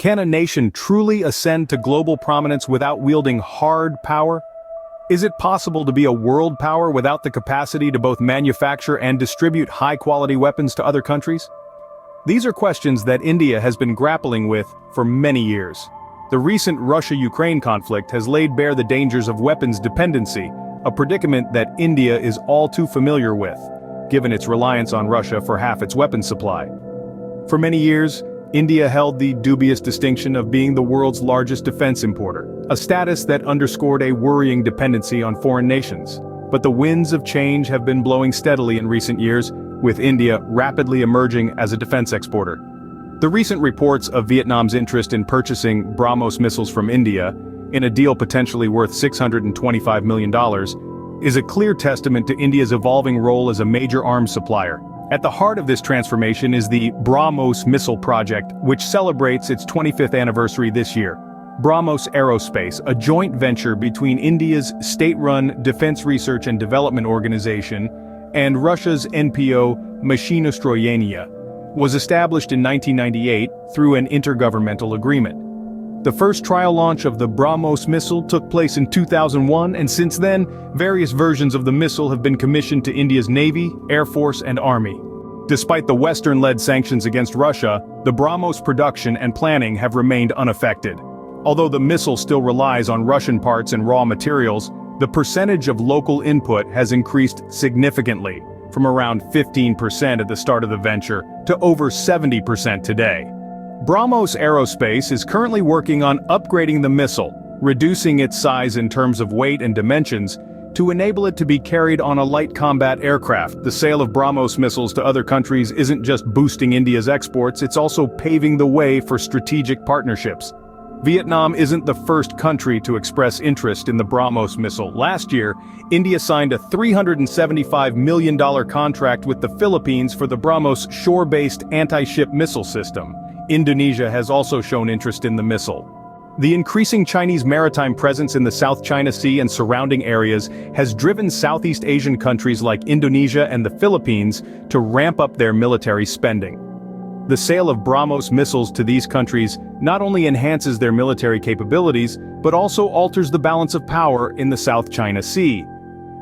Can a nation truly ascend to global prominence without wielding hard power? Is it possible to be a world power without the capacity to both manufacture and distribute high-quality weapons to other countries? These are questions that India has been grappling with for many years. The recent Russia-Ukraine conflict has laid bare the dangers of weapons dependency, a predicament that India is all too familiar with, given its reliance on Russia for half its weapons supply. For many years, India held the dubious distinction of being the world's largest defense importer, a status that underscored a worrying dependency on foreign nations. But the winds of change have been blowing steadily in recent years, with India rapidly emerging as a defense exporter. The recent reports of Vietnam's interest in purchasing BrahMos missiles from India, in a deal potentially worth $625 million, is a clear testament to India's evolving role as a major arms supplier. At the heart of this transformation is the BrahMos missile project, which celebrates its 25th anniversary this year. BrahMos Aerospace, a joint venture between India's state-run Defense Research and Development Organization and Russia's NPO Mashinostroyenia, was established in 1998 through an intergovernmental agreement. The first trial launch of the BrahMos missile took place in 2001, and since then, various versions of the missile have been commissioned to India's Navy, Air Force, and Army. Despite the Western-led sanctions against Russia, the BrahMos production and planning have remained unaffected. Although the missile still relies on Russian parts and raw materials, the percentage of local input has increased significantly, from around 15% at the start of the venture to over 70% today. BrahMos Aerospace is currently working on upgrading the missile, reducing its size in terms of weight and dimensions, to enable it to be carried on a light combat aircraft. The sale of BrahMos missiles to other countries isn't just boosting India's exports, it's also paving the way for strategic partnerships. Vietnam isn't the first country to express interest in the BrahMos missile. Last year, India signed a $375 million contract with the Philippines for the BrahMos shore-based anti-ship missile system. Indonesia has also shown interest in the missile. The increasing Chinese maritime presence in the South China Sea and surrounding areas has driven Southeast Asian countries like Indonesia and the Philippines to ramp up their military spending. The sale of BrahMos missiles to these countries not only enhances their military capabilities, but also alters the balance of power in the South China Sea.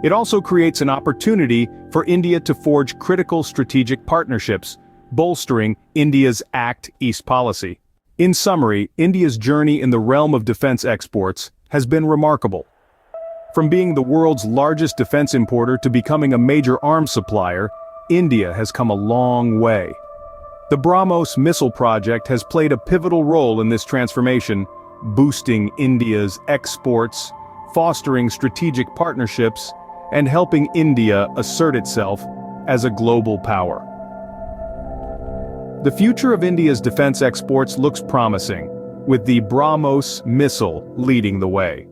It also creates an opportunity for India to forge critical strategic partnerships, bolstering India's Act East policy. In summary, India's journey in the realm of defense exports has been remarkable. From being the world's largest defense importer to becoming a major arms supplier, India has come a long way. The BrahMos missile project has played a pivotal role in this transformation, boosting India's exports, fostering strategic partnerships, and helping India assert itself as a global power. The future of India's defense exports looks promising, with the BrahMos missile leading the way.